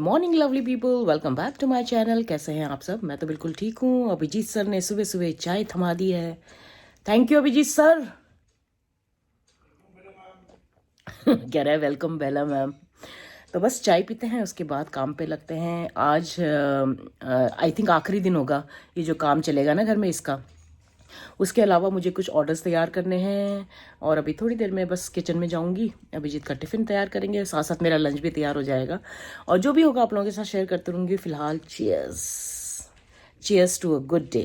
Morning lovely people, welcome back to my channel. कैसे हैं आप सब? मैं तो बिल्कुल ठीक हूँ। अभिजीत सर ने सुबह सुबह चाय थमा दी है। Thank you Abhijit sir. कह रहा है वेलकम बेला मैम। तो बस चाय पीते हैं, उसके बाद काम पे लगते हैं। आज आई थिंक आखिरी दिन होगा ये जो काम चलेगा ना घर में इसका। उसके अलावा मुझे कुछ ऑर्डर्स तैयार करने हैं और अभी थोड़ी देर में बस किचन में जाऊंगी। अभिजीत का टिफ़िन तैयार करेंगे, साथ साथ मेरा लंच भी तैयार हो जाएगा और जो भी होगा आप लोगों के साथ शेयर करते रहूँगी। फिलहाल cheers, cheers to a good day.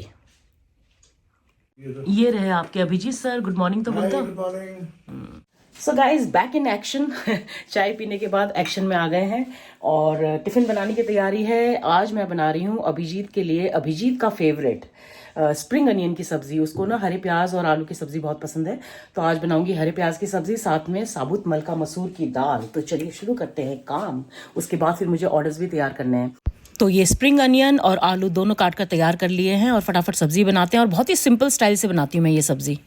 ये रहे आपके अभिजीत सर। गुड मॉर्निंग तो बोलता हूँ। So guys back in action. चाय पीने के बाद एक्शन में आ गए हैं और टिफ़िन बनाने की तैयारी है। आज मैं बना रही हूँ अभिजीत के लिए, अभिजीत का फेवरेट स्प्रिंग अनियन की सब्जी। उसको ना हरे प्याज और आलू की सब्जी बहुत पसंद है, तो आज बनाऊंगी हरे प्याज की सब्जी, साथ में साबुत मलका मसूर की दाल। तो चलिए शुरू करते हैं काम। उसके बाद फिर मुझे ऑर्डर्स भी तैयार करने हैं। तो ये स्प्रिंग अनियन और आलू दोनों काट कर तैयार कर लिए हैं और फटाफट सब्जी बनाते हैं और बहुत ही सिंपल स्टाइल से बनाती हूँ मैं ये सब्जी।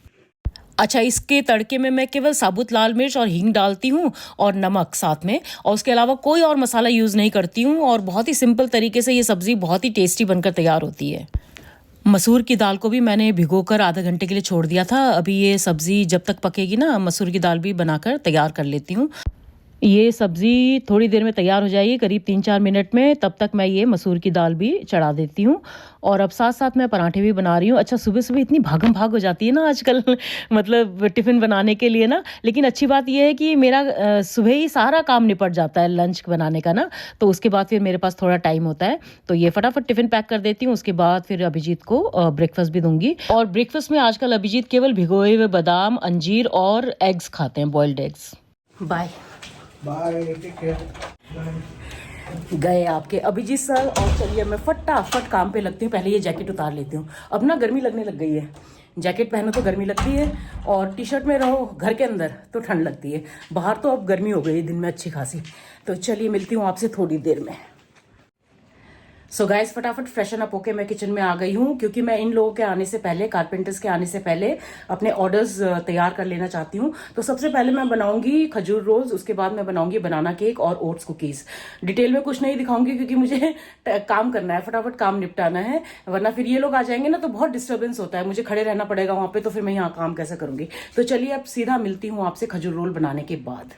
अच्छा, इसके तड़के में मैं केवल साबुत लाल मिर्च और हींग डालती हूँ और नमक साथ में, और उसके अलावा कोई और मसाला यूज़ नहीं करती हूँ और बहुत ही सिंपल तरीके से ये सब्ज़ी बहुत ही टेस्टी बनकर तैयार होती है। मसूर की दाल को भी मैंने भिगोकर आधा घंटे के लिए छोड़ दिया था। अभी ये सब्ज़ी जब तक पकेगी ना, मसूर की दाल भी बनाकर तैयार कर लेती हूँ। ये सब्ज़ी थोड़ी देर में तैयार हो जाएगी, करीब 3-4 मिनट में। तब तक मैं ये मसूर की दाल भी चढ़ा देती हूँ और अब साथ साथ मैं पराठे भी बना रही हूँ। अच्छा, सुबह सुबह इतनी भागम भाग हो जाती है ना आजकल मतलब टिफ़िन बनाने के लिए ना, लेकिन अच्छी बात यह है कि मेरा सुबह ही सारा काम निपट जाता है लंच बनाने का ना, तो उसके बाद फिर मेरे पास थोड़ा टाइम होता है। तो ये फटाफट टिफ़िन पैक कर देती हूँ, उसके बाद फिर अभिजीत को ब्रेकफास्ट भी दूंगी। और ब्रेकफास्ट में आजकल अभिजीत केवल भिगोए हुए बादाम, अंजीर और एग्स खाते हैं, boiled eggs. Bye bye, take care. गए आपके अभिजीत सर। और चलिए मैं फटाफट काम पे लगती हूँ। पहले ये जैकेट उतार लेती हूँ, अब ना गर्मी लगने लग गई है। जैकेट पहनो तो गर्मी लगती है और टी शर्ट में रहो घर के अंदर तो ठंड लगती है। बाहर तो अब गर्मी हो गई दिन में अच्छी खासी। तो चलिए मिलती हूँ आपसे थोड़ी देर में। सो गाइस फटाफट फ्रेशन अप होके मैं किचन में आ गई हूँ, क्योंकि मैं इन लोगों के आने से पहले, कारपेंटर्स के आने से पहले अपने ऑर्डर्स तैयार कर लेना चाहती हूँ। तो सबसे पहले मैं बनाऊंगी खजूर रोल्स, उसके बाद मैं बनाऊंगी बनाना केक और ओट्स कुकीज। डिटेल में कुछ नहीं दिखाऊंगी क्योंकि मुझे काम करना है, फटाफट काम निपटाना है, वरना फिर ये लोग आ जाएंगे ना तो बहुत डिस्टर्बेंस होता है, मुझे खड़े रहना पड़ेगा वहां पे, तो फिर मैं यहाँ काम कैसे करूंगी। तो चलिए अब सीधा मिलती हूँ आपसे खजूर रोल बनाने के बाद।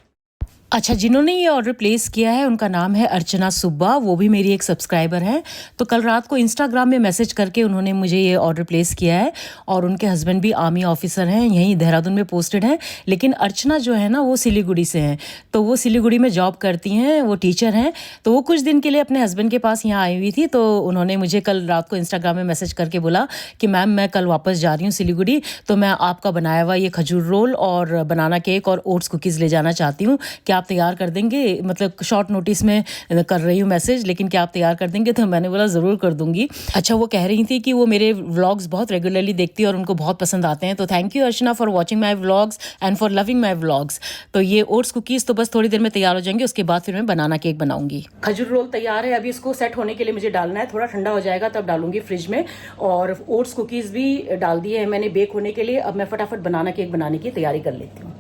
अच्छा, जिन्होंने ये ऑर्डर प्लेस किया है उनका नाम है अर्चना सुब्बा, वो भी मेरी एक सब्सक्राइबर हैं। तो कल रात को इंस्टाग्राम में मैसेज करके उन्होंने मुझे ये ऑर्डर प्लेस किया है और उनके हस्बैंड भी आर्मी ऑफिसर हैं, यहीं देहरादून में पोस्टेड हैं। लेकिन अर्चना जो है ना वो सिलीगुड़ी से हैं, तो वो सिलीगुड़ी में जॉब करती हैं, वो टीचर हैं। तो वो कुछ दिन के लिए अपने हस्बैंड के पास यहाँ आई हुई थी, तो उन्होंने मुझे कल रात को इंस्टाग्राम में मैसेज करके बोला कि मैम मैं कल वापस जा रही हूँ सिलीगुड़ी, तो मैं आपका बनाया हुआ ये खजूर रोल और बनाना केक और ओट्स कुकीज़ ले जाना चाहती हूँ, क्या आप तैयार कर देंगे? मतलब शॉर्ट नोटिस में कर रही हूँ मैसेज, लेकिन क्या आप तैयार कर देंगे? तो मैंने बोला ज़रूर कर दूंगी। अच्छा, वो कह रही थी कि वो मेरे व्लॉग्स बहुत रेगुलरली देखती है और उनको बहुत पसंद आते हैं। तो thank you Archana for watching my vlogs and for loving my vlogs. तो ये ओट्स कुकीज़ तो बस थोड़ी देर में तैयार हो जाएंगे, उसके बाद फिर मैं बनाना केक बनाऊंगी। खजूर रोल तैयार है, अभी इसको सेट होने के लिए मुझे डालना है, थोड़ा ठंडा हो जाएगा तब डालूंगी फ्रिज में। और ओट्स कुकीज़ भी डाल दिए हैं मैंने बेक होने के लिए। अब मैं फटाफट बनाना केक बनाने की तैयारी कर लेती हूँ।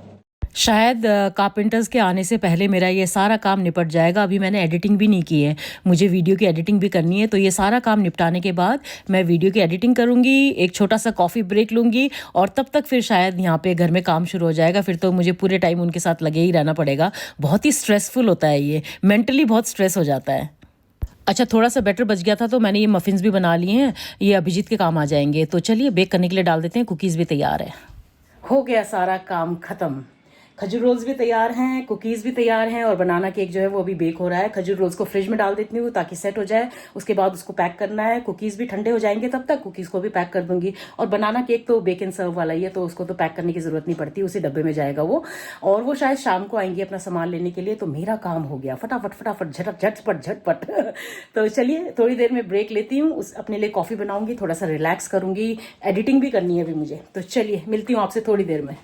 शायद कारपेंटर्स के आने से पहले मेरा ये सारा काम निपट जाएगा। अभी मैंने एडिटिंग भी नहीं की है, मुझे वीडियो की एडिटिंग भी करनी है। तो ये सारा काम निपटाने के बाद मैं वीडियो की एडिटिंग करूँगी, एक छोटा सा कॉफ़ी ब्रेक लूँगी और तब तक फिर शायद यहाँ पे घर में काम शुरू हो जाएगा। फिर तो मुझे पूरे टाइम उनके साथ लगे ही रहना पड़ेगा। बहुत ही स्ट्रेसफुल होता है ये, मेंटली बहुत स्ट्रेस हो जाता है। अच्छा, थोड़ा सा बैटर बच गया था तो मैंने ये मफ़िन्स भी बना लिए हैं, ये अभिजीत के काम आ जाएंगे। तो चलिए बेक करने के लिए डाल देते हैं। कुकीज़ भी तैयार है, हो गया सारा काम ख़त्म। खजूर रोल्स भी तैयार हैं, कुकीज़ भी तैयार हैं और बनाना केक जो है वो अभी बेक हो रहा है। खजूर रोल्स को फ्रिज में डाल देती हूँ ताकि सेट हो जाए, उसके बाद उसको पैक करना है। कुकीज़ भी ठंडे हो जाएंगे तब तक, कुकीज़ को भी पैक कर दूंगी। और बनाना केक तो बेक एंड सर्व वाला ही है, तो उसको तो पैक करने की ज़रूरत नहीं पड़ती, उसी डब्बे में जाएगा वो। और वो शायद शाम को आएंगी अपना सामान लेने के लिए। तो मेरा काम हो गया फटाफट फटाफट, झटपट झटपट। तो चलिए थोड़ी देर में ब्रेक लेती हूँ, उस अपने लिए कॉफ़ी बनाऊंगी, थोड़ा सा रिलैक्स करूंगी, एडिटिंग भी करनी है अभी मुझे। तो चलिए मिलती हूँ आपसे थोड़ी देर में।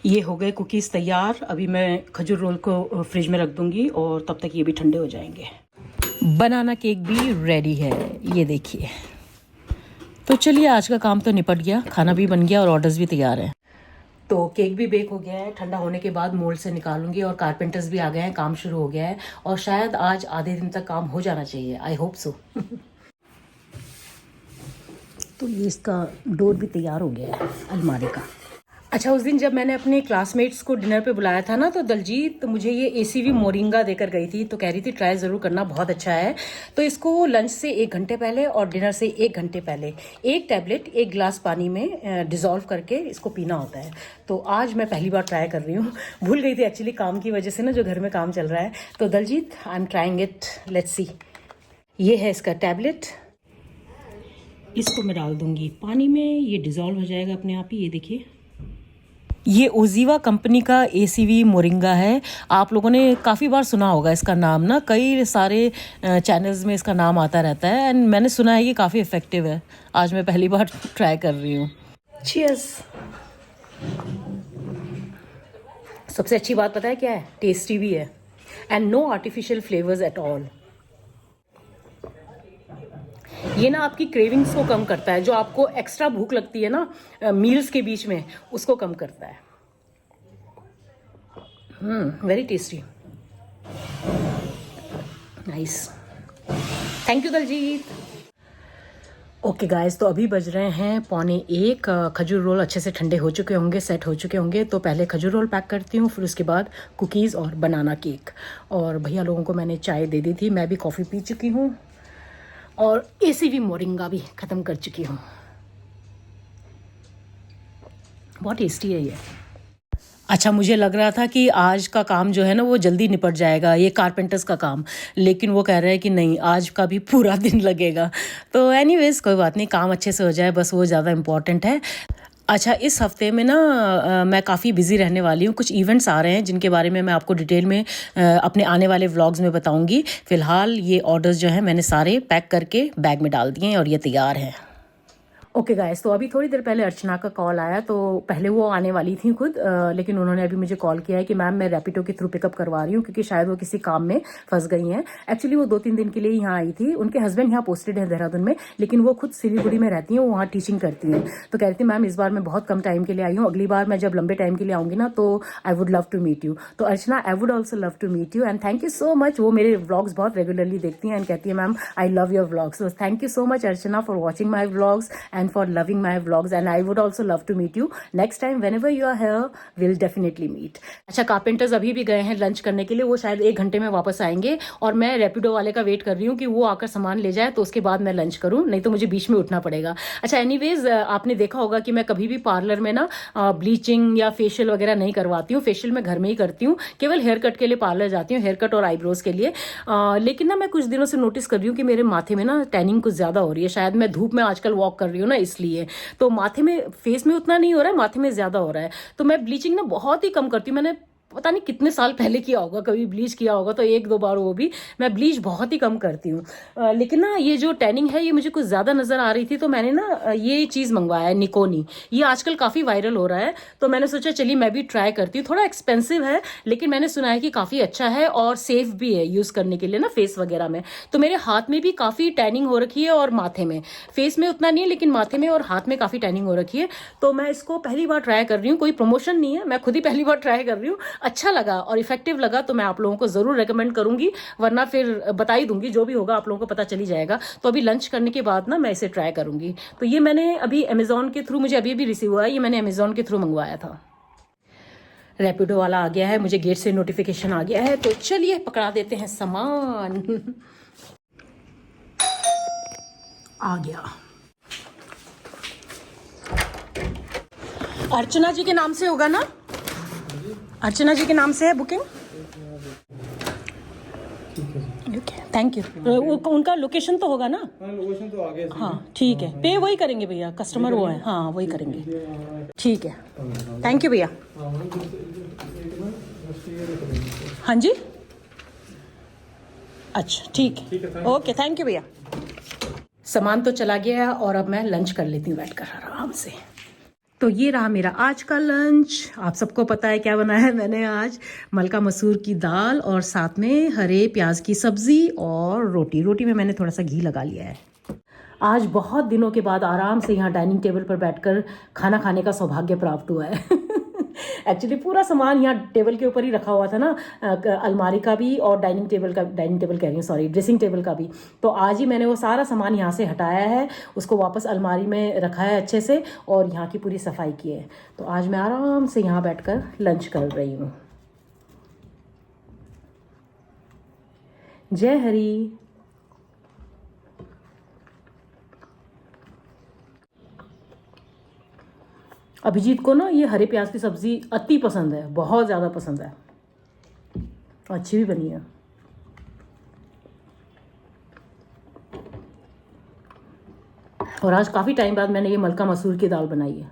ये हो गए कुकीज़ तैयार, अभी मैं खजूर रोल को फ्रिज में रख दूंगी और तब तक ये भी ठंडे हो जाएंगे। बनाना केक भी रेडी है, ये देखिए। तो चलिए आज का काम तो निपट गया, खाना भी बन गया और ऑर्डर्स भी तैयार हैं। तो केक भी बेक हो गया है, ठंडा होने के बाद मोल्ड से निकालूंगी और कारपेंटर्स भी आ गए हैं, काम शुरू हो गया है और शायद आज आधे दिन तक काम हो जाना चाहिए, आई होप सो। तो ये इसका डोर भी तैयार हो गया है अलमारी का। अच्छा, उस दिन जब मैंने अपने क्लासमेट्स को डिनर पे बुलाया था ना, तो दलजीत मुझे ये ACV मोरिंगा देकर गई थी, तो कह रही थी ट्राई ज़रूर करना, बहुत अच्छा है। तो इसको लंच से 1 घंटे पहले और डिनर से 1 घंटे पहले एक टैबलेट 1 ग्लास पानी में डिज़ोल्व करके इसको पीना होता है। तो आज मैं पहली बार ट्राई कर रही हूँ, भूल गई थी एक्चुअली काम की वजह से ना, जो घर में काम चल रहा है। तो Daljeet, I am trying it, let's see. ये है इसका टैबलेट, इसको मैं डाल दूँगी पानी में, ये डिज़ोल्व हो जाएगा अपने आप ही। ये देखिए, ये ओजीवा कंपनी का ACV मोरिंगा है। आप लोगों ने काफ़ी बार सुना होगा इसका नाम ना, कई सारे चैनल्स में इसका नाम आता रहता है एंड मैंने सुना है कि काफ़ी इफ़ेक्टिव है। आज मैं पहली बार ट्राई कर रही हूँ। चीयर्स। सबसे अच्छी बात पता है क्या है? टेस्टी भी है and no artificial flavours at all. ये ना आपकी क्रेविंग्स को कम करता है, जो आपको एक्स्ट्रा भूख लगती है ना मील्स के बीच में, उसको कम करता है। Very tasty, nice, thank you Daljeet. Okay guys, तो अभी बज रहे हैं 1:15। खजूर रोल अच्छे से ठंडे हो चुके होंगे, सेट हो चुके होंगे। तो पहले खजूर रोल पैक करती हूँ, फिर उसके बाद कुकीज़ और बनाना केक। और भैया लोगों को मैंने चाय दे दी थी, मैं भी कॉफ़ी पी चुकी हूँ और ACV मोरिंगा भी ख़त्म कर चुकी हूँ। बहुत टेस्टी है ये। अच्छा, मुझे लग रहा था कि आज का काम जो है ना वो जल्दी निपट जाएगा, ये कारपेंटर्स का काम, लेकिन वो कह रहे हैं कि नहीं, आज का भी पूरा दिन लगेगा। तो एनीवेज कोई बात नहीं, काम अच्छे से हो जाए बस, वो ज़्यादा इम्पॉर्टेंट है। अच्छा, इस हफ्ते में ना मैं काफ़ी बिज़ी रहने वाली हूँ, कुछ इवेंट्स आ रहे हैं जिनके बारे में मैं आपको डिटेल में अपने आने वाले व्लॉग्स में बताऊँगी। फ़िलहाल ये ऑर्डर्स जो हैं मैंने सारे पैक करके बैग में डाल दिए हैं और ये तैयार हैं। ओके गाइस, तो अभी थोड़ी देर पहले अर्चना का कॉल आया। तो पहले वो आने वाली थी खुद, लेकिन उन्होंने अभी मुझे कॉल किया है कि मैम मैं रैपिडो के थ्रू पिकअप करवा रही हूँ, क्योंकि शायद वो किसी काम में फंस गई हैं। एक्चुअली वो 2-3 दिन के लिए यहाँ आई थी, उनके हस्बैंड यहाँ पोस्टेड है देहरादून में, लेकिन वो खुद सिलीगुड़ी में रहती हैं, वो वहाँ टीचिंग करती हैं। तो कह रही थी मैम इस बार मैं बहुत कम टाइम के लिए आई हूँ, अगली बार मैं जब लंबे टाइम के लिए आऊँगी ना तो I would love to meet you. तो Archana, I would also love to meet you and thank you so much. वो मेरे व्लॉग्स बहुत रेगुलरली देखती हैं एंड कहती है ma'am I love your vlogs. So thank you so much Archana for watching my vlogs and for loving my vlogs and I would also love to meet you next time whenever you are here, we'll definitely meet। अच्छा, carpenters अभी भी गए हैं lunch करने के लिए, वो शायद 1 घंटे में वापस आएंगे और मैं रैपिडो वाले का वेट कर रही हूँ कि वो आकर सामान ले जाए, तो उसके बाद मैं लंच करूँ, नहीं तो मुझे बीच में उठना पड़ेगा। अच्छा, एनीवेज आपने देखा होगा कि मैं कभी भी पार्लर में ना ब्लीचिंग या फेशियल वगैरह नहीं करवाती हूँ। फेशियल मैं घर में ही करती हूँ, केवल हेयर कट के लिए पार्लर जाती हूँ, हेयर कट और आईब्रोज के लिए। लेकिन ना मैं कुछ दिनों से नोटिस कर रही हूँ कि मेरे माथे में ना टैनिंग कुछ ज़्यादा हो रही है, शायद मैं धूप में आजकल वॉक कर रही हूँ ना इसलिए। तो माथे में, फेस में उतना नहीं हो रहा है, माथे में ज़्यादा हो रहा है। तो मैं ब्लीचिंग ना बहुत ही कम करती हूँ। मैंने पता नहीं कितने साल पहले किया होगा, कभी ब्लीच किया होगा तो 1-2 बार, वो भी मैं ब्लीच बहुत ही कम करती हूँ। लेकिन ना ये जो टैनिंग है ये मुझे कुछ ज़्यादा नज़र आ रही थी, तो मैंने ना ये चीज़ मंगवाया है, निकोनी। ये आजकल काफ़ी वायरल हो रहा है, तो मैंने सोचा चलिए मैं भी ट्राई करती हूँ। थोड़ा एक्सपेंसिव है लेकिन मैंने सुना है कि काफ़ी अच्छा है और सेफ भी है यूज़ करने के लिए ना फेस वगैरह में। तो मेरे हाथ में भी काफ़ी टैनिंग हो रखी है और माथे में, फेस में उतना नहीं लेकिन माथे में और हाथ में काफ़ी टैनिंग हो रखी है। तो मैं इसको पहली बार ट्राई कर रही हूँ, कोई प्रमोशन नहीं है, मैं खुद ही पहली बार ट्राई कर रही हूँ। अच्छा लगा और इफेक्टिव लगा तो मैं आप लोगों को जरूर रेकमेंड करूंगी, वरना फिर बता ही दूंगी, जो भी होगा आप लोगों को पता चली जाएगा। तो अभी लंच करने के बाद ना मैं इसे ट्राई करूंगी। तो ये मैंने अभी अमेजोन के थ्रू, मुझे अभी रिसीव हुआ है, ये मैंने अमेजोन के थ्रू मंगवाया था। रैपिडो वाला आ गया है, मुझे गेट से नोटिफिकेशन आ गया है, तो चलिए पकड़ा देते हैं सामान। आ गया। अर्चना जी के नाम से होगा ना? अर्चना जी के नाम से है बुकिंग? Thank you. उनका लोकेशन तो होगा ना? लोकेशन तो आगे। हाँ ठीक है, पे वही करेंगे भैया, कस्टमर वो है, हाँ वही करेंगे। ठीक है, थैंक यू भैया। हाँ जी, अच्छा ठीक है, ओके थैंक यू भैया। सामान तो चला गया और अब मैं लंच कर लेती हूँ बैठकर आराम से। तो ये रहा मेरा आज का लंच। आप सबको पता है क्या बनाया है मैंने आज? मलका मसूर की दाल और साथ में हरे प्याज की सब्जी और रोटी। रोटी में मैंने थोड़ा सा घी लगा लिया है। आज बहुत दिनों के बाद आराम से यहाँ डाइनिंग टेबल पर बैठकर खाना खाने का सौभाग्य प्राप्त हुआ है। एक्चुअली पूरा सामान यहाँ टेबल के ऊपर ही रखा हुआ था ना, अलमारी का भी और डाइनिंग टेबल कह रही हूँ सॉरी, ड्रेसिंग टेबल का भी। तो आज ही मैंने वो सारा सामान यहाँ से हटाया है, उसको वापस अलमारी में रखा है अच्छे से, और यहाँ की पूरी सफाई की है। तो आज मैं आराम से यहाँ बैठकर लंच कर रही हूँ। जय हरी। अभिजीत को ना ये हरे प्याज की सब्ज़ी अति पसंद है, बहुत ज़्यादा पसंद है, अच्छी भी बनी है। और आज काफ़ी टाइम बाद मैंने ये मलका मसूर की दाल बनाई है।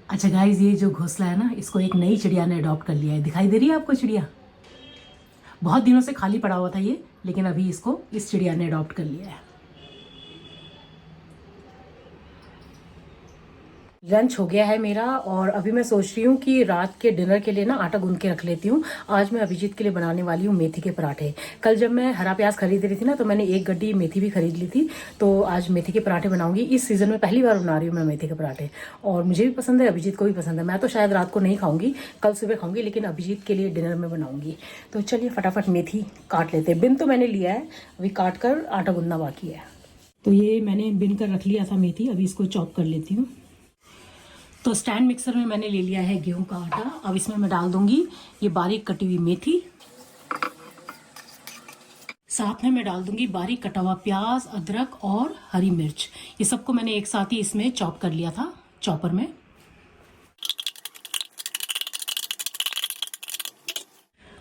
अच्छा गाइस, ये जो घोंसला है ना, इसको एक नई चिड़िया ने अडॉप्ट कर लिया है। दिखाई दे रही है आपको चिड़िया? बहुत दिनों से खाली पड़ा हुआ था ये, लेकिन अभी इसको इस चिड़िया ने अडॉप्ट कर लिया है। लंच हो गया है मेरा, और अभी मैं सोच रही हूँ कि रात के डिनर के लिए ना आटा गूंद के रख लेती हूँ। आज मैं अभिजीत के लिए बनाने वाली हूँ मेथी के पराठे। कल जब मैं हरा प्याज खरीद रही थी ना, तो मैंने एक गड्डी मेथी भी खरीद ली थी। तो आज मेथी के पराठे बनाऊंगी। इस सीज़न में पहली बार बना रही हूँ मैं मेथी के पराठे, और मुझे भी पसंद है, अभिजीत को भी पसंद है। मैं तो शायद रात को नहीं खाऊंगी, कल सुबह खाऊंगी, लेकिन अभिजीत के लिए डिनर में बनाऊंगी। तो चलिए फटाफट मेथी काट लेते हैं। बिन तो मैंने लिया है, अभी काट कर आटा गूंदना बाकी है। तो ये मैंने बिन कर रख लिया था मेथी, अभी इसको चॉप कर लेती हूँ। तो स्टैंड मिक्सर में मैंने ले लिया है गेहूं का आटा। अब इसमें मैं डाल दूंगी ये बारीक कटी हुई मेथी, साथ में मैं डाल दूंगी बारीक कटा हुआ प्याज, अदरक और हरी मिर्च। ये सबको मैंने एक साथ ही इसमें चॉप कर लिया था चॉपर में।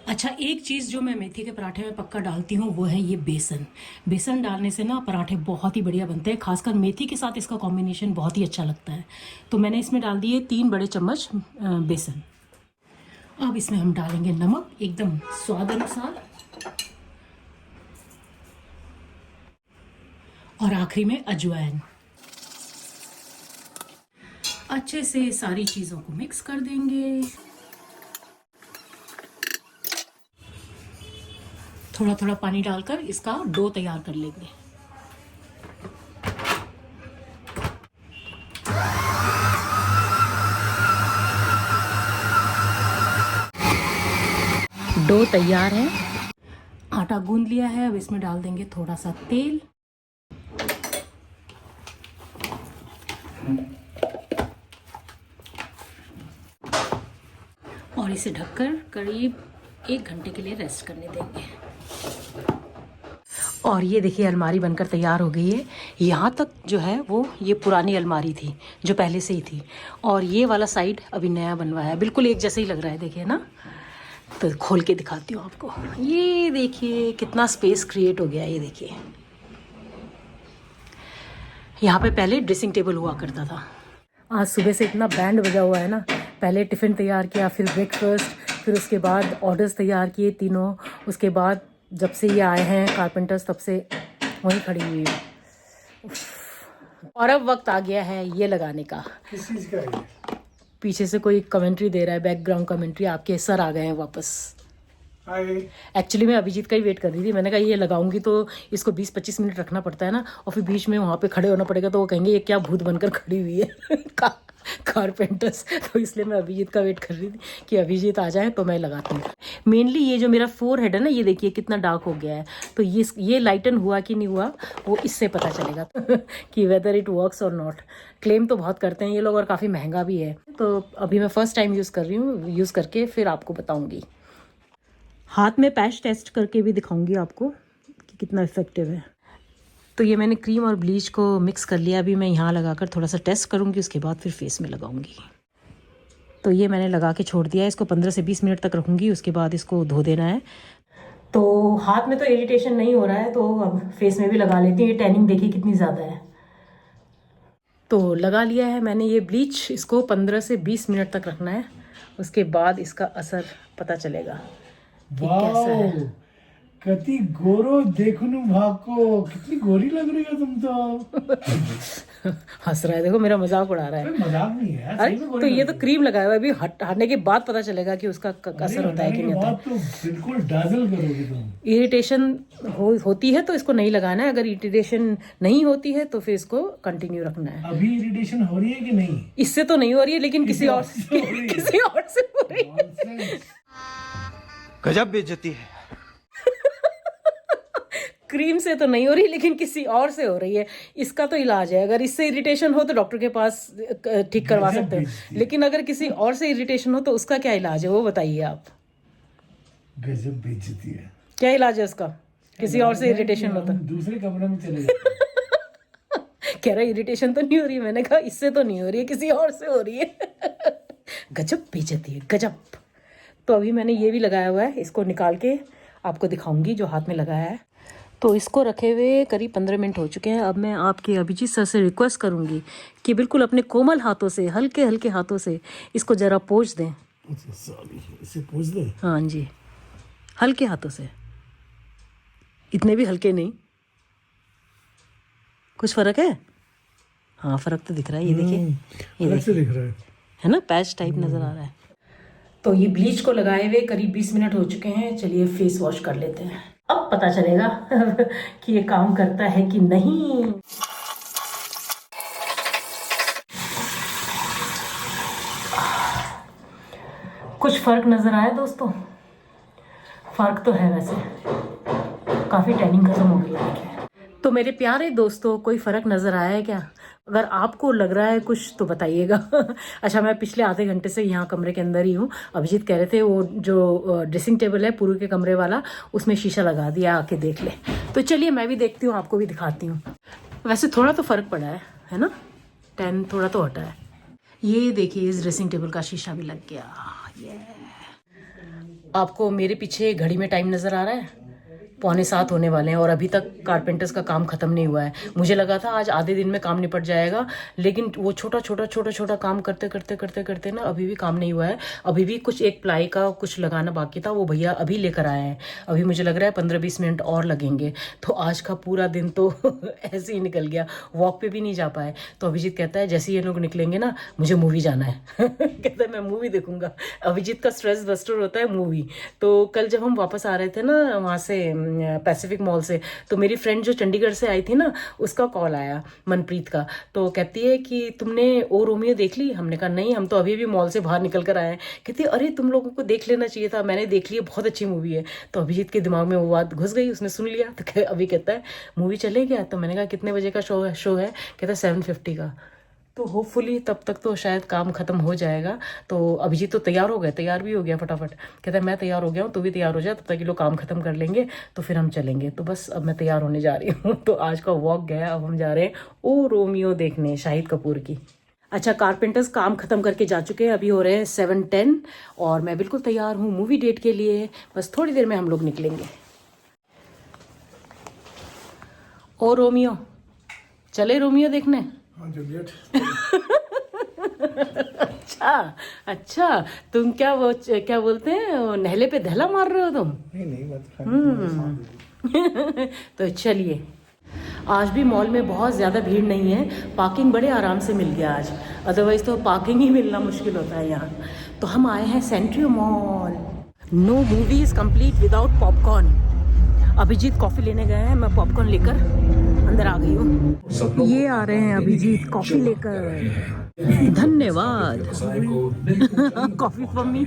अच्छा, एक चीज़ जो मैं मेथी के पराठे में पक्का डालती हूँ वो है ये बेसन। बेसन डालने से ना पराठे बहुत ही बढ़िया बनते हैं, खासकर मेथी के साथ इसका कॉम्बिनेशन बहुत ही अच्छा लगता है। तो मैंने इसमें डाल दिए 3 बड़े चम्मच बेसन। अब इसमें हम डालेंगे नमक एकदम स्वाद अनुसार, और आखिरी में अजवाइन। अच्छे से सारी चीज़ों को मिक्स कर देंगे। थोड़ा थोड़ा पानी डालकर इसका डो तैयार कर लेंगे। डो तैयार है, आटा गूंद लिया है। अब इसमें डाल देंगे थोड़ा सा तेल, और इसे ढककर करीब 1 घंटे के लिए रेस्ट करने देंगे। और ये देखिए अलमारी बनकर तैयार हो गई है। यहाँ तक जो है वो ये पुरानी अलमारी थी जो पहले से ही थी, और ये वाला साइड अभी नया बनवाया है। बिल्कुल एक जैसे ही लग रहा है, देखिए ना। तो खोल के दिखाती हूँ आपको। ये देखिए कितना स्पेस क्रिएट हो गया है। ये देखिए यहाँ पे पहले ड्रेसिंग टेबल हुआ करता था। आज सुबह से इतना बैंड बजा हुआ है ना। पहले टिफ़िन तैयार किया, फिर ब्रेकफास्ट, फिर उसके बाद ऑर्डर्स तैयार किए तीनों। उसके बाद जब से ये आए हैं कारपेंटर्स, तब से वहीं खड़ी हुई है। और अब वक्त आ गया है ये लगाने का। किस चीज़ का है? पीछे से कोई कमेंट्री दे रहा है, बैकग्राउंड कमेंट्री। आपके सर आ गए हैं वापस। एक्चुअली मैं अभिजीत का ही वेट कर रही थी। मैंने कहा ये लगाऊंगी तो इसको 20-25 मिनट रखना पड़ता है ना, और फिर बीच में वहाँ पे खड़े होना पड़ेगा, तो वो कहेंगे ये क्या भूत बनकर खड़ी हुई है कारपेंटर्स। तो इसलिए मैं अभिजीत का वेट कर रही थी कि अभिजीत आ जाए तो मैं लगाती हूँ। मेनली ये जो मेरा फोरहेड है ना, ये देखिए कितना डार्क हो गया है। तो ये लाइटन हुआ कि नहीं हुआ वो इससे पता चलेगा कि वेदर इट वर्क्स और नॉट। क्लेम तो बहुत करते हैं ये लोग, और काफ़ी महंगा भी है। तो अभी मैं फर्स्ट टाइम यूज़ कर रही हूँ, यूज़ करके फिर आपको बताऊँगी। हाथ में पैच टेस्ट करके भी दिखाऊंगी आपको कि कितना इफेक्टिव है। तो ये मैंने क्रीम और ब्लीच को मिक्स कर लिया। अभी मैं यहाँ लगाकर थोड़ा सा टेस्ट करूँगी, उसके बाद फिर फेस में लगाऊंगी। तो ये मैंने लगा के छोड़ दिया है, इसको 15 से 20 मिनट तक रखूँगी, उसके बाद इसको धो देना है। तो हाथ में तो इरिटेशन नहीं हो रहा है, तो अब फेस में भी लगा लेती हूँ। ये टैनिंग देखिए कितनी ज़्यादा है। तो लगा लिया है मैंने ये ब्लीच। इसको 15 से 20 मिनट तक रखना है, उसके बाद इसका असर पता चलेगा कि कैसा है। कति गोरो देखनु भाको, कितनी गोरी लग रही हो तुम तो। हंस रहा है, देखो मेरा मजाक उड़ा रहा है। मजाक नहीं है, अरे तो ये तो क्रीम लगाया हुआ है, अभी हटने के बाद पता चलेगा कि उसका असर होता है कि नहीं होता। तो बिल्कुल डाजल करोगे तुम। इरिटेशन होती है तो इसको नहीं लगाना है, अगर इरिटेशन नहीं होती है तो फिर इसको कंटिन्यू रखना है। अभी इरिटेशन हो रही है कि नहीं? इससे तो नहीं हो रही है, लेकिन किसी और से हो रही है। गजब बेइज्जती है। क्रीम से तो नहीं हो रही, लेकिन किसी और से हो रही है। इसका तो इलाज है, अगर इससे इरिटेशन हो तो डॉक्टर के पास ठीक करवा सकते हो, लेकिन अगर किसी और से इरिटेशन हो तो उसका क्या इलाज है वो बताइए आप। गजब बेइज्जती है। क्या इलाज है उसका, किसी और से इरिटेशन हो तो? दूसरे कमरे में चले जाओ। कह रहा इरिटेशन तो नहीं हो रही, मैंने कहा इससे तो नहीं हो रही है, किसी और से हो रही है। गजब बेइज्जती है, गजब। तो अभी मैंने ये भी लगाया हुआ है, इसको निकाल के आपको दिखाऊंगी जो हाथ में लगाया है। तो इसको रखे हुए करीब 15 मिनट हो चुके हैं। अब मैं आपके अभिजीत सर से रिक्वेस्ट करूंगी कि बिल्कुल अपने कोमल हाथों से, हल्के हल्के हाथों से इसको जरा पोंछ दें। इसे पोंछ दें? हाँ जी, हल्के हाथों से, इतने भी हल्के नहीं। कुछ फर्क है? हाँ फर्क तो दिख रहा है, ये देखिए, ये ऐसे दिख रहा है ना, पैच टाइप नजर आ रहा है। तो ये ब्लीच को लगाए हुए करीब 20 मिनट हो चुके हैं। चलिए फेस वॉश कर लेते हैं, अब पता चलेगा कि ये काम करता है कि नहीं। कुछ फर्क नजर आया दोस्तों? फर्क तो है, वैसे काफी टैनिंग खत्म हो गई है। तो मेरे प्यारे दोस्तों, कोई फर्क नजर आया है क्या? अगर आपको लग रहा है कुछ तो बताइएगा। अच्छा, मैं पिछले आधे घंटे से यहाँ कमरे के अंदर ही हूँ। अभिजीत कह रहे थे वो जो ड्रेसिंग टेबल है पूर्व के कमरे वाला, उसमें शीशा लगा दिया, आके देख ले। तो चलिए मैं भी देखती हूँ, आपको भी दिखाती हूँ। वैसे थोड़ा तो फर्क पड़ा है ना, टैन थोड़ा तो हटा है। ये देखिए, इस ड्रेसिंग टेबल का शीशा भी लग गया। ये आपको मेरे पीछे घड़ी में टाइम नजर आ रहा है, 6:45 होने वाले हैं और अभी तक कारपेंटर्स का काम खत्म नहीं हुआ है। मुझे लगा था आज आधे दिन में काम निपट जाएगा, लेकिन वो छोटा छोटा काम करते ना अभी भी काम नहीं हुआ है। अभी भी कुछ एक प्लाई का कुछ लगाना बाकी था, वो भैया अभी लेकर आए हैं। अभी मुझे लग रहा है 15-20 मिनट और लगेंगे। तो आज का पूरा दिन तो ऐसे ही निकल गया, वॉक पे भी नहीं जा पाए। तो अभिजीत कहता है जैसे ये लोग निकलेंगे ना, मुझे मूवी जाना है। कहता है मैं मूवी देखूंगा। अभिजीत का स्ट्रेस बस्टर होता है मूवी। तो कल जब हम वापस आ रहे थे ना वहाँ से पैसिफिक मॉल से, तो मेरी फ्रेंड जो चंडीगढ़ से आई थी ना, उसका कॉल आया, मनप्रीत का। तो कहती है कि तुमने ओ रोमियो देख ली? हमने कहा नहीं, हम तो अभी भी मॉल से बाहर निकल कर आए हैं। कहती है अरे तुम लोगों को देख लेना चाहिए था, मैंने देख लिया, बहुत अच्छी मूवी है। तो अभिजीत के दिमाग में वो बात घुस गई, उसने सुन लिया। तो अभी कहता है मूवी चले क्या? तो मैंने कहा कितने बजे का शो है? कहता है 7:50 का। तो होपफुली तब तक तो शायद काम खत्म हो जाएगा। तो अभिजीत तो तैयार हो गए, तैयार भी हो गया फटाफट। कहता है मैं तैयार हो गया हूँ, तू भी तैयार हो जा, तब तक ये लोग काम खत्म कर लेंगे तो फिर हम चलेंगे। तो बस अब मैं तैयार होने जा रही हूँ। तो आज का वॉक गया, अब हम जा रहे हैं ओ रोमियो देखने, शाहिद कपूर की। अच्छा, कारपेंटर्स काम खत्म करके जा चुके हैं, अभी हो रहे हैं 7:10 और मैं बिल्कुल तैयार हूँ मूवी डेट के लिए। बस थोड़ी देर में हम लोग निकलेंगे। ओ रोमियो, चले रोमियो देखने? अच्छा, तुम क्या बोलते हैं, नहले पे दहला मार रहे हो तुम? नहीं तो चलिए, आज भी मॉल में बहुत ज़्यादा भीड़ नहीं है, पार्किंग बड़े आराम से मिल गया आज, अदरवाइज तो पार्किंग ही मिलना मुश्किल होता है यहाँ। तो हम आए हैं Centrio mall. No movie is complete without popcorn. Abhijit coffee लेने गए हैं, मैं पॉपकॉर्न लेकर अंदर आ गई हूँ। ये आ रहे हैं अभिजीत कॉफी लेकर, धन्यवाद। Coffee for me?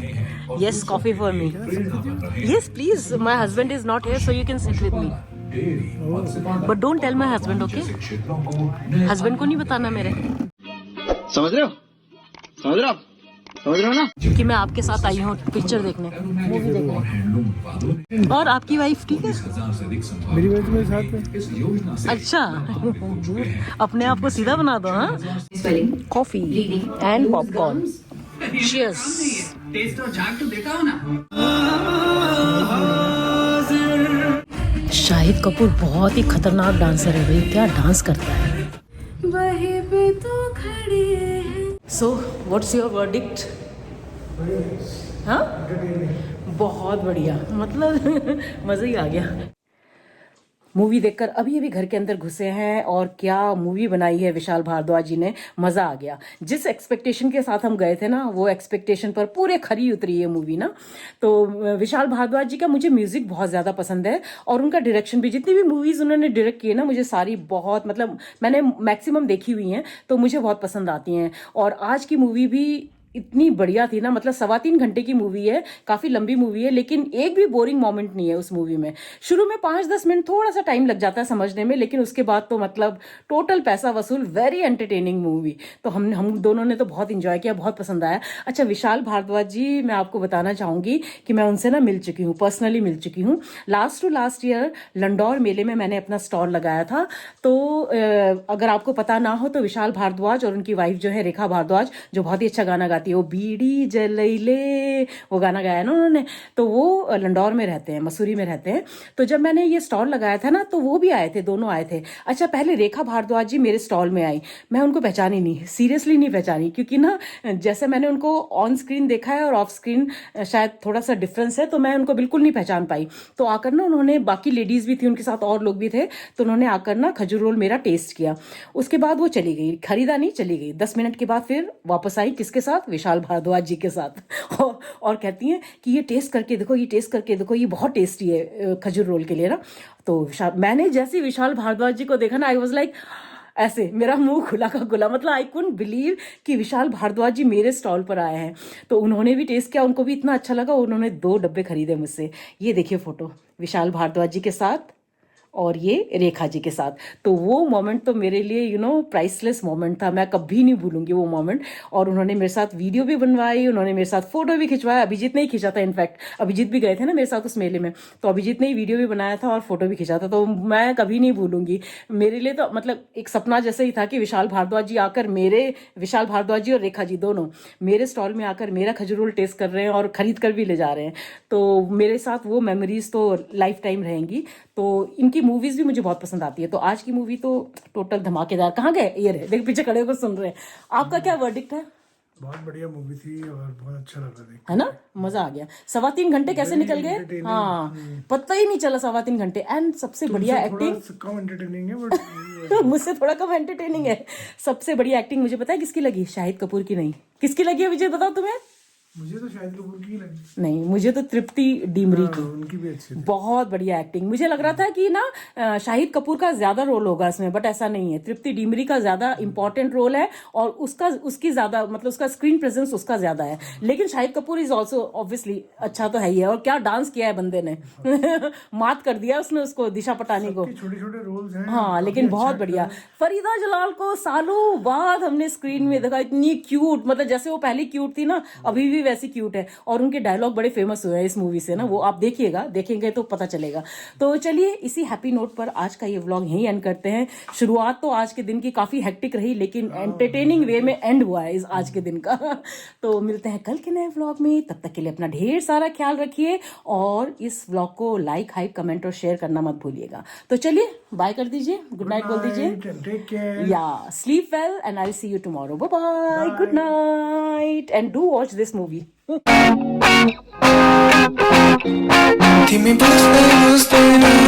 Yes, coffee for me. Yes please, my husband is not here so you can sit with me, but don't tell my husband, okay? Husband को नहीं बताना मेरे। समझ रहे हो ना? कि मैं आपके साथ आई हूँ पिक्चर देखने, मूवी देखने। और आपकी वाइफ ठीक है? मेरी वाइफ मेरे साथ है। अच्छा, अपने आप को सीधा बना दो। हाँ, coffee and popcorn, cheers. Taste और झाग तो देखा हो ना। शाहिद कपूर बहुत ही खतरनाक डांसर है भाई, क्या डांस करता है। वहीं पे तो खड़ी है। So what's your verdict? हाँ, बहुत बढ़िया, मतलब मज़ा ही आ गया। मूवी देखकर अभी अभी घर के अंदर घुसे हैं और क्या मूवी बनाई है विशाल भारद्वाज जी ने, मज़ा आ गया। जिस एक्सपेक्टेशन के साथ हम गए थे ना, वो एक्सपेक्टेशन पर पूरे खरी उतरी है मूवी ना। तो विशाल भारद्वाज जी का मुझे म्यूजिक बहुत ज़्यादा पसंद है और उनका डायरेक्शन भी। जितनी भी मूवीज़ उन्होंने डायरेक्ट की है ना, मुझे सारी बहुत, मतलब मैंने मैक्सिमम देखी हुई हैं, तो मुझे बहुत पसंद आती हैं। और आज की मूवी भी इतनी बढ़िया थी ना, मतलब 3.25 घंटे की मूवी है, काफी लंबी मूवी है, लेकिन एक भी बोरिंग मोमेंट नहीं है उस मूवी में। शुरू में 5-10 मिनट थोड़ा सा टाइम लग जाता है समझने में, लेकिन उसके बाद तो मतलब टोटल पैसा वसूल, वेरी एंटरटेनिंग मूवी। तो हम दोनों ने तो बहुत इंजॉय किया, बहुत पसंद आया। अच्छा, विशाल भारद्वाज जी, मैं आपको बताना चाहूंगी कि मैं उनसे ना मिल चुकी हूँ, पर्सनली मिल चुकी हूँ। लास्ट ईयर लंडौर मेले में मैंने अपना स्टॉल लगाया था। तो अगर आपको पता ना हो तो विशाल भारद्वाज और उनकी वाइफ जो है रेखा भारद्वाज, जो बहुत ही अच्छा गाना गाती है, वो बीड़ी जलैले, वो गाना गाया ना उन्होंने, तो वो लंडौर में रहते हैं, मसूरी में रहते हैं। तो जब मैंने ये स्टॉल लगाया था ना, तो वो भी आए थे, दोनों आए थे। अच्छा, पहले रेखा भारद्वाज जी मेरे स्टॉल में आई, मैं उनको पहचानी नहीं, सीरियसली नहीं पहचानी, क्योंकि ना जैसे मैंने उनको ऑन स्क्रीन देखा है और ऑफ स्क्रीन शायद थोड़ा सा डिफरेंस है, तो मैं उनको बिल्कुल नहीं पहचान पाई। तो आकर ना उन्होंने, बाकी लेडीज भी थी उनके साथ, और लोग भी थे, तो उन्होंने आकर ना खजूर रोल मेरा टेस्ट किया। उसके बाद वो चली गई, खरीदा नहीं, चली गई। 10 मिनट के बाद फिर वापस आई, किसके साथ? विशाल भारद्वाज जी के साथ। और कहती हैं कि ये टेस्ट करके देखो, ये टेस्ट करके देखो, ये बहुत टेस्टी है खजूर रोल के लिए ना। तो मैंने जैसे विशाल भारद्वाज जी को देखा ना, आई वॉज लाइक, ऐसे मेरा मुंह खुला का खुला, मतलब आई कुडंट बिलीव कि विशाल भारद्वाज जी मेरे स्टॉल पर आए हैं। तो उन्होंने भी टेस्ट किया, उनको भी इतना अच्छा लगा, उन्होंने 2 डब्बे खरीदे मुझसे। ये देखिए फोटो, विशाल भारद्वाज जी के साथ और ये रेखा जी के साथ। तो वो मोमेंट तो मेरे लिए प्राइसलेस मोमेंट था, मैं कभी नहीं भूलूंगी वो मोमेंट। और उन्होंने मेरे साथ वीडियो भी बनवाई, उन्होंने मेरे साथ फोटो भी खिंचवाया। अभिजीत ने ही खींचा था, इनफैक्ट अभिजीत भी गए थे ना मेरे साथ उस मेले में, तो अभिजीत ने ही वीडियो भी बनाया था और फोटो भी खींचा था। तो मैं कभी नहीं भूलूंगी, मेरे लिए तो मतलब एक सपना जैसे ही था कि विशाल भारद्वाज जी आकर विशाल भारद्वाज जी और रेखा जी दोनों मेरे स्टॉल में आकर मेरा खजूर रोल टेस्ट कर रहे हैं और खरीद कर भी ले जा रहे हैं। तो मेरे साथ वो मेमोरीज तो लाइफ टाइम रहेंगी। तो इनकी मूवीज भी मुझे बहुत पसंद आती है। तो आज की मूवी तो टोटल धमाकेदार। कहाँ गए? ये रहे, देख पीछे खड़े होकर सुन रहे हैं। आपका क्या वर्डिक्ट है? बहुत बढ़िया मूवी थी और बहुत अच्छा लगा देख, है ना, मजा आ गया। 3.25 घंटे कैसे निकल गए, हाँ पता ही नहीं चला 3.25 घंटे। एंड सबसे बढ़िया एक्टिंग, कम एंटरटेनिंग है बट मुझसे थोड़ा कम एंटरटेनिंग है। सबसे बढ़िया एक्टिंग मुझे पता है किसकी लगी? शाहिद कपूर की नहीं, किसकी लगी है विजय, बताओ तुम्हें? मुझे तो शाहिद कपूर की लगी। नहीं, मुझे तो तृप्ति डिमरी की, उनकी भी अच्छी थी। बहुत बढ़िया एक्टिंग। मुझे लग रहा था कि ना शाहिद कपूर का ज्यादा रोल होगा इसमें, बट ऐसा नहीं है। तृप्ति डिमरी का ज्यादा इंपॉर्टेंट रोल है और उसकी ज्यादा, मतलब उसका स्क्रीन प्रेजेंस उसका ज्यादा है। लेकिन Shahid Kapoor is also obviously अच्छा तो है ही है। और क्या डांस किया है बंदे ने मात कर दिया उसने उसको, दिशा पटानी को। छोटे छोटे रोल्स हैं, हाँ, लेकिन बहुत बढ़िया। फरीदा जलाल को सालों बाद हमने स्क्रीन में देखा, इतनी क्यूट, मतलब जैसे वो पहले क्यूट थी ना, अभी भी वैसी क्यूट है। और उनके डायलॉग बड़े फेमस हुए हैं इस मूवी से ना, वो आप देखेंगे तो पता चलेगा। तो चलिए, इसी हैप्पी नोट पर आज का ये व्लॉग यहीं एंड करते हैं। शुरुआत तो आज के दिन की काफी हेक्टिक रही, लेकिन एंटरटेनिंग वे में एंड हुआ है इस आज के दिन का। तो मिलते हैं कल के नए व्लॉग में, तब तक के लिए अपना ढेर सारा ख्याल रखिए और इस व्लॉग को लाइक, हाइप, कमेंट और शेयर करना मत भूलिएगा। तो चलिए, बाय कर दीजिए, गुड नाइट बोल दीजिए, टेक केयर, या sleep well and I will see you tomorrow. Bye bye, good night and do watch this movie. Dime por qué